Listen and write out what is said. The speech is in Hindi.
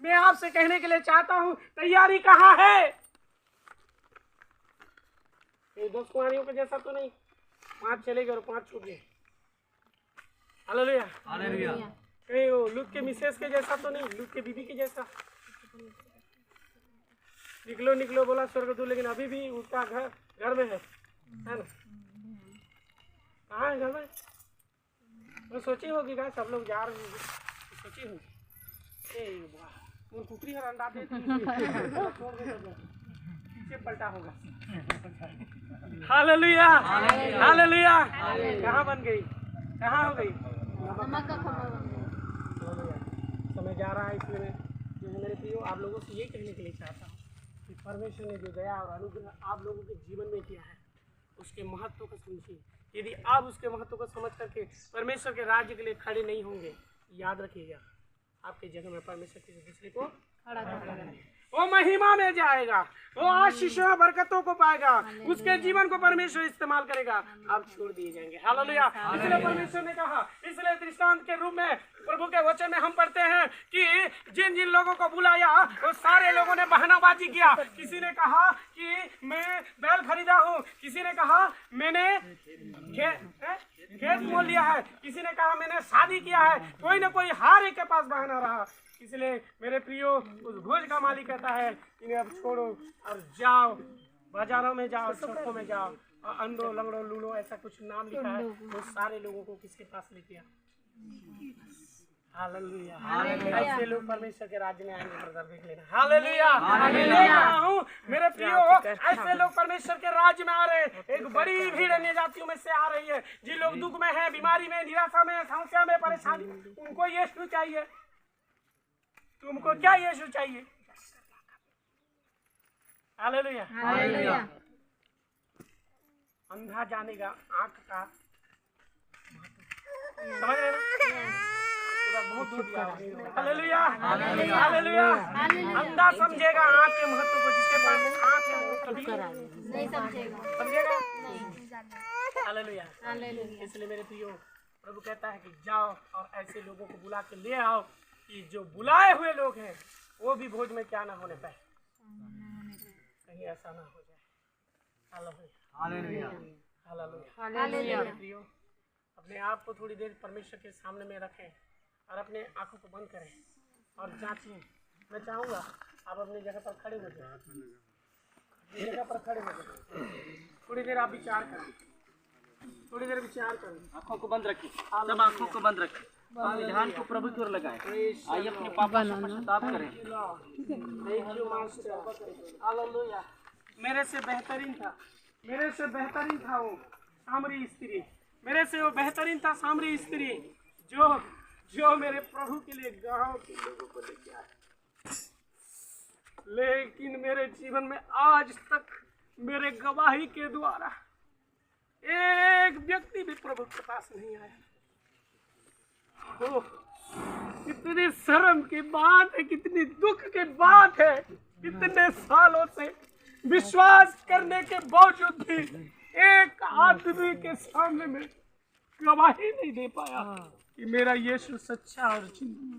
मैं आपसे कहने के लिए चाहता हूँ, तैयारी कहाँ है? ये 10 कुंवारियों के जैसा तो नहीं, 5 चले गए और 5 छूट गए। Hallelujah, hallelujah. कहीं वो लूत के मिसेस के जैसा तो नहीं, लूत के बीबी के जैसा। निकलो निकलो बोला स्वर्गदूत, लेकिन अभी भी उसका घर में है ना? कहाँ है घर में? मैं सोची होगी क्या सब लोग जा रहे होंगे, सोची होगी वो कुकरी हर अंडा दे पीछे पलटा होगा। Hallelujah, hallelujah. कहाँ बन गई, कहाँ हो गई? समय जा रहा है, इसलिए जो है मेरे प्रियो आप लोगों से ये कहने के लिए चाहता हूँ कि परमेश्वर ने जो दया और अनुग्रह आप लोगों के जीवन में किया है, उसके महत्व को समझिए। यदि आप उसके महत्व को समझ करके परमेश्वर के राज्य के लिए खड़े नहीं होंगे, याद रखिएगा आपके जगह में परमेश्वर किसी दूसरे को खड़ा करेगा। वो महिमा में जाएगा, वो आशीषों बरकतों को पाएगा, उसके जीवन को परमेश्वर इस्तेमाल करेगा, आप छोड़ दिए जाएंगे। हालेलुया। इसलिए परमेश्वर ने कहा, इसलिए दृष्टांत के रूप में प्रभु के वचन में हम पढ़ते हैं कि जिन जिन लोगों को बुलाया वो सारे लोगों ने बहानाबाजी किया। किसी ने कहा कि मैं बैल खरीदा हूँ, किसी ने कहा मैंने खेत मोल लिया है, किसी ने कहा मैंने शादी किया है, कोई ना कोई हर एक के पास बहाना रहा। इसलिए मेरे प्रियो उस भोज का मालिक कहता है इन्हें अब छोड़ो और जाओ, बाजारों में जाओ, सड़कों में जाओ, और अंधो लंगड़ो लूलो ऐसा कुछ नाम लिखा है, वो सारे लोगों को किसके पास लेके आओ। हालेलुया, ऐसे लोग परमेश्वर के राज्य में आएंगे। ब्रदर देख लेना। Hallelujah, hallelujah. मेरे प्रियो ऐसे लोग परमेश्वर के राज्य में आ रहे हैं। एक बड़ी भीड़ अन्य जातियों में से आ रही है। जिन लोग दुख में है, बीमारी में, निराशा में, समस्या में, परेशानी, उनको यीशु चाहिए। तुमको क्या यीशु चाहिए? Hallelujah, hallelujah. अंधा जानेगा आंख का, समझ रहे ना? Hallelujah, hallelujah. अंधा समझेगा आंख के महत्व को, जिसके पास आंख है वो कभी नहीं समझेगा। Hallelujah, hallelujah. इसलिए मेरे प्रियो प्रभु कहता है कि जाओ और ऐसे लोगों को बुला के ले आओ कि जो बुलाए हुए लोग हैं वो भी भोज में क्या ना होने पाए, कहीं ऐसा ना हो जाए। Hallelujah, hallelujah, hallelujah. प्रियो अपने आप को थोड़ी देर परमेश्वर के सामने में रखें और अपने आंखों को बंद करें और जांचें। मैं चाहूँगा आप अपनी जगह पर खड़े हो जाए, जगह पर खड़े हो जाए, थोड़ी देर आप विचार करें, थोड़ी देर विचार करें। आंखों को बंद रखिए, सब आंखों को बंद रखिए, ध्यान को प्रभु की ओर लगाएं। आइए अपने पापों से पश्चाताप करें। हालेलुया। मेरे से बेहतरीन था, मेरे से बेहतरीन था वो सामरी स्त्री, मेरे से वो बेहतरीन था सामरी स्त्री जो मेरे प्रभु के लिए गांव के लोगों को लेके आया। लेकिन मेरे जीवन में आज तक मेरे गवाही के द्वारा एक व्यक्ति भी प्रभु के पास नहीं आया। ओ, कितनी शर्म की बात है, कितनी दुख की बात है। इतने सालों से विश्वास करने के बावजूद भी एक आदमी के सामने में गवाही नहीं दे पाया कि मेरा यीशु सच्चा और जिंदा।